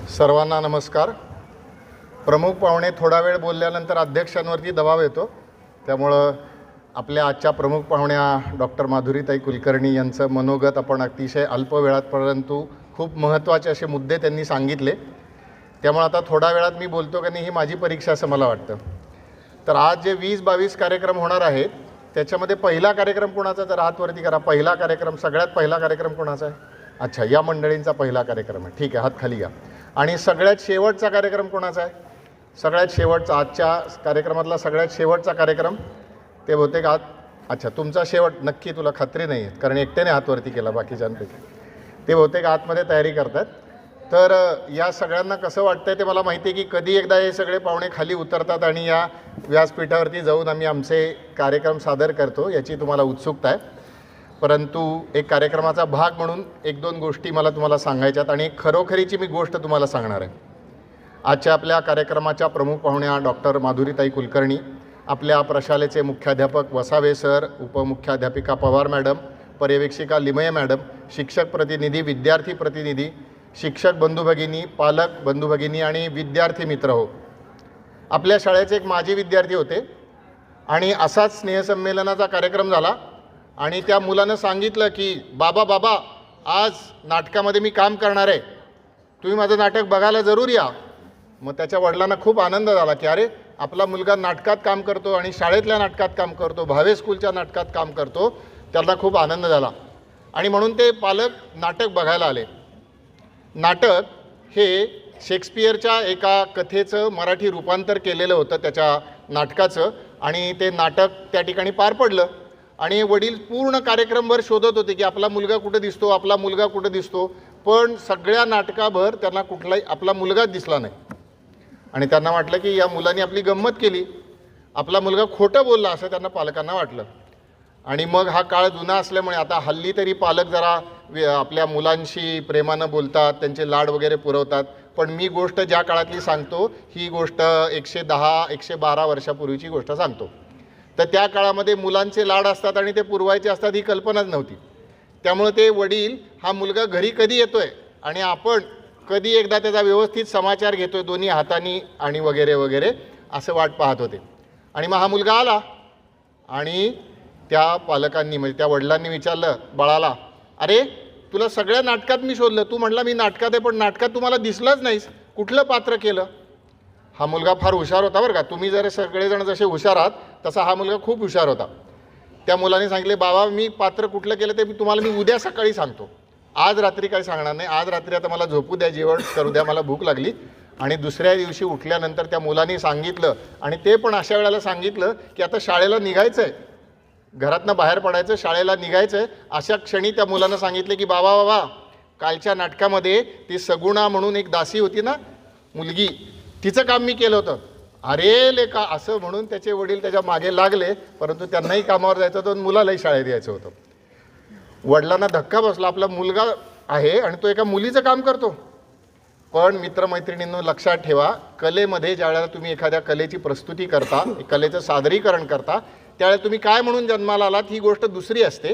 सर्वांना नमस्कार. प्रमुख पाहुणे थोडा वेळ बोलल्यानंतर अध्यक्षांवरती दबाव येतो, त्यामुळं आपल्या आजच्या प्रमुख पाहुण्या डॉक्टर माधुरीताई कुलकर्णी यांचं मनोगत आपण अतिशय अल्प वेळात परंतु खूप महत्त्वाचे असे मुद्दे त्यांनी सांगितले. त्यामुळे आता थोड्या वेळात मी बोलतो का नाही ही माझी परीक्षा असं मला वाटतं. तर आज जे 20-22 कार्यक्रम होणार आहेत त्याच्यामध्ये पहिला कार्यक्रम कोणाचा, तर हात वरती करा. पहिला कार्यक्रम, सगळ्यात पहिला कार्यक्रम कोणाचा आहे? अच्छा, या मंडळींचा पहिला कार्यक्रम आहे. ठीक आहे, हात खाली घ्या. आणि सगळ्यात शेवटचा कार्यक्रम कोणाचा आहे? सगळ्यात शेवटचा, आजच्या कार्यक्रमातला सगळ्यात शेवटचा कार्यक्रम ते बहुतेक आज. अच्छा, तुमचा शेवट नक्की, तुला खात्री नाही आहे कारण एकट्याने हातवरती केला बाकीच्यांपैकी. ते बहुतेक आतमध्ये तयारी करतात. तर या सगळ्यांना कसं वाटतंय ते मला माहिती आहे की कधी एकदा हे सगळे पाहुणे खाली उतरतात आणि या व्यासपीठावरती जाऊन आम्ही आमचे कार्यक्रम सादर करतो याची तुम्हाला उत्सुकता आहे. परंतु एक कार्यक्रमाचा भाग म्हणून 1-2 गोष्टी मला तुम्हाला सांगायच्यात आणि खरोखरीची मी गोष्ट तुम्हाला सांगणार आहे. आजच्या आपल्या कार्यक्रमाच्या प्रमुख पाहुण्या डॉक्टर माधुरीताई कुलकर्णी, आपल्या प्रशालेचे मुख्याध्यापक वसावे सर, उपमुख्याध्यापिका पवार मॅडम, पर्यवेक्षिका लिमये मॅडम, शिक्षक प्रतिनिधी, विद्यार्थी प्रतिनिधी, शिक्षक बंधुभगिनी, पालक बंधुभगिनी आणि विद्यार्थी मित्र हो. आपल्या शाळेचे एक माजी विद्यार्थी होते आणि असाच स्नेहसंमेलनाचा कार्यक्रम झाला आणि त्या मुलानं सांगितलं की बाबा आज नाटकामध्ये मी काम करणार आहे, तुम्ही माझं नाटक बघायला जरूर या. मग त्याच्या वडिलांना खूप आनंद झाला की अरे आपला मुलगा नाटकात काम करतो आणि शाळेतल्या नाटकात काम करतो, भावे स्कूलच्या नाटकात काम करतो. त्यांना खूप आनंद झाला आणि म्हणून ते पालक नाटक बघायला आले. नाटक हे शेक्सपियरच्या एका कथेचं मराठी रूपांतर केलेलं होतं त्याच्या नाटकाचं आणि ते नाटक त्या ठिकाणी पार पडलं आणि वडील पूर्ण कार्यक्रमभर शोधत होते की आपला मुलगा कुठं दिसतो, आपला मुलगा कुठं दिसतो. पण सगळ्या नाटकाभर त्यांना कुठलाही आपला मुलगाच दिसला नाही आणि त्यांना वाटलं की या मुलांनी आपली गंमत केली, आपला मुलगा खोटं बोलला असं त्यांना पालकांना वाटलं. आणि मग हा काळ जुना असल्यामुळे आता हल्ली तरी पालक जरा आपल्या मुलांशी प्रेमानं बोलतात, त्यांचे लाड वगैरे पुरवतात. पण मी गोष्ट ज्या काळातली सांगतो ही गोष्ट 110-112 वर्षापूर्वीची गोष्ट सांगतो. तर त्या काळामध्ये मुलांचे लाड असतात आणि ते पुरवायचे असतात ही कल्पनाच नव्हती. त्यामुळे ते वडील हा मुलगा घरी कधी येतोय आणि आपण कधी एकदा त्याचा व्यवस्थित समाचार घेतोय दोन्ही हातांनी आणि वगैरे वगैरे असं वाट पाहत होते. आणि मग हा मुलगा आला आणि त्या पालकांनी म्हणजे त्या वडिलांनी विचारलं बाळाला, अरे तुला सगळ्या नाटकात मी शोधलं, तू म्हटला मी नाटकात आहे पण नाटकात तुम्हाला दिसलंच नाहीस, कुठलं पात्र केलं? हा मुलगा फार हुशार होता बरं का. तुम्ही जर सगळेजण जसे हुशार आहात तसा हा मुलगा खूप हुशार होता. त्या मुलाने सांगितले, बाबा मी पात्र कुठलं केलं ते तुम्हाला मी उद्या सकाळी सांगतो, आज रात्री काही सांगणार नाही. आज रात्री आता मला झोपू द्या, जेवण करू द्या, मला भूक लागली. आणि दुसऱ्या दिवशी उठल्यानंतर त्या मुलाने सांगितलं आणि ते पण अशा वेळेला सांगितलं की आता शाळेला निघायचं आहे, घरातनं बाहेर पडायचं, शाळेला निघायचं आहे. अशा क्षणी त्या मुलानं सांगितले की बाबा कालच्या नाटकामध्ये ती सगुणा म्हणून एक दासी होती ना मुलगी, तिचं काम मी केलं होतं. अरे लेका असं म्हणून त्याचे वडील त्याच्या मागे लागले. परंतु त्यांनाही कामावर जायचं होतं, मुलालाही शाळेत यायचं होतं. वडिलांना धक्का बसला, आपला मुलगा आहे आणि तो एका मुलीचं काम करतो. पण मित्रमैत्रिणींनो लक्षात ठेवा, कलेमध्ये ज्यावेळेला तुम्ही एखाद्या कलेची प्रस्तुती करता, कलेचं सादरीकरण करता, त्यावेळेला तुम्ही काय म्हणून जन्माला आलात ही गोष्ट दुसरी असते.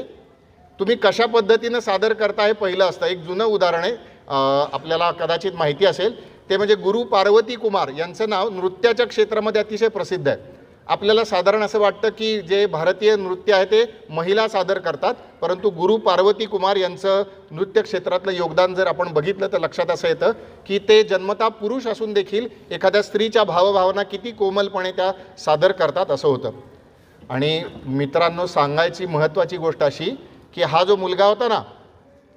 तुम्ही कशा पद्धतीनं सादर करता हे पहिलं असतं. एक जुनं उदाहरण आहे, आपल्याला कदाचित माहिती असेल, ते म्हणजे गुरु पार्वती कुमार यांचं नाव नृत्याच्या क्षेत्रामध्ये अतिशय प्रसिद्ध आहे. आपल्याला साधारण असं वाटतं की जे भारतीय नृत्य आहे ते महिला सादर करतात, परंतु गुरु पार्वती कुमार यांचं नृत्य क्षेत्रातलं योगदान जर आपण बघितलं तर लक्षात असं येतं की ते जन्मतः पुरुष असून देखील एखाद्या स्त्रीच्या भावभावना किती कोमलपणे त्या सादर करतात असं होतं. आणि मित्रांनो सांगायची महत्त्वाची गोष्ट अशी की हा जो मुलगा होता ना,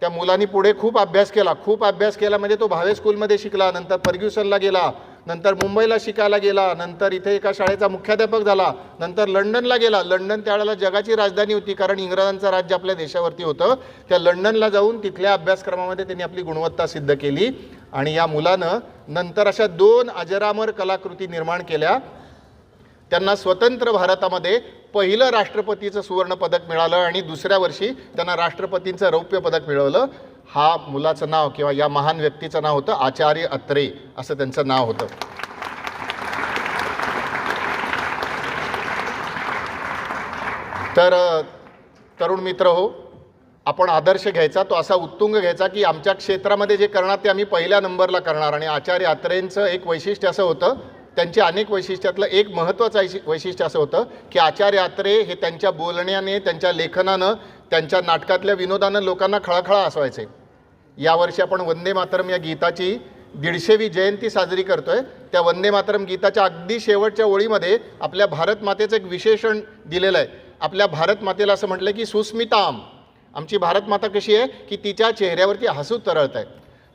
त्या मुलांनी पुढे खूप अभ्यास केला म्हणजे तो भावे स्कूलमध्ये शिकला, नंतर फर्ग्युसनला गेला, नंतर मुंबईला शिकायला गेला, नंतर इथे एका शाळेचा मुख्याध्यापक झाला, नंतर लंडनला गेला. लंडन त्यावेळेला जगाची राजधानी होती कारण इंग्रजांचं राज्य आपल्या देशावरती होतं. त्या लंडनला जाऊन तिथल्या अभ्यासक्रमामध्ये त्यांनी आपली गुणवत्ता सिद्ध केली आणि या मुलानं नंतर अशा 2 अजरामर कलाकृती निर्माण केल्या. त्यांना स्वतंत्र भारतामध्ये पहिलं राष्ट्रपतीचं सुवर्ण पदक मिळालं आणि दुसऱ्या वर्षी त्यांना राष्ट्रपतींचं रौप्य पदक मिळवलं. हा मुलाचं नाव किंवा या महान व्यक्तीचं नाव होतं आचार्य अत्रे, असं त्यांचं नाव होतं. तर तरुण मित्र हो, आपण आदर्श घ्यायचा, तो असा उत्तुंग घ्यायचा की आमच्या क्षेत्रामध्ये जे करणार ते आम्ही पहिल्या नंबरला करणार. आणि आचार्य अत्रेंचं एक वैशिष्ट्य असं होतं, त्यांची अनेक वैशिष्ट्यातलं एक महत्त्वाचं वैशिष्ट्य असं होतं की आचार्य अत्रे हे त्यांच्या बोलण्याने, त्यांच्या लेखनानं, त्यांच्या नाटकातल्या विनोदानं लोकांना खळाखळा हसवायचे. यावर्षी आपण वंदे मातरम या गीताची 150वी जयंती साजरी करतोय. त्या वंदे मातरम गीताच्या अगदी शेवटच्या ओळीमध्ये आपल्या भारत मातेचं एक विशेषण दिलेलं आहे. आपल्या भारत मातेला असं म्हटलं की सुस्मिताम, आमची भारत माता कशी आहे की तिच्या चेहऱ्यावरती हसू तरळत आहे.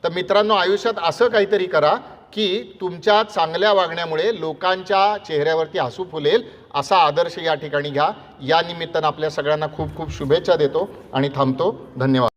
तर मित्रांनो, आयुष्यात असं काहीतरी करा की तुमच्या चांगल्या वागण्यामुळे लोकांच्या चेहऱ्यावरती हसू फुलेल, असा आदर्श या ठिकाणी घ्या. या निमित्तानं आपल्या सगळ्यांना खूप खूप शुभेच्छा देतो आणि थांबतो. धन्यवाद.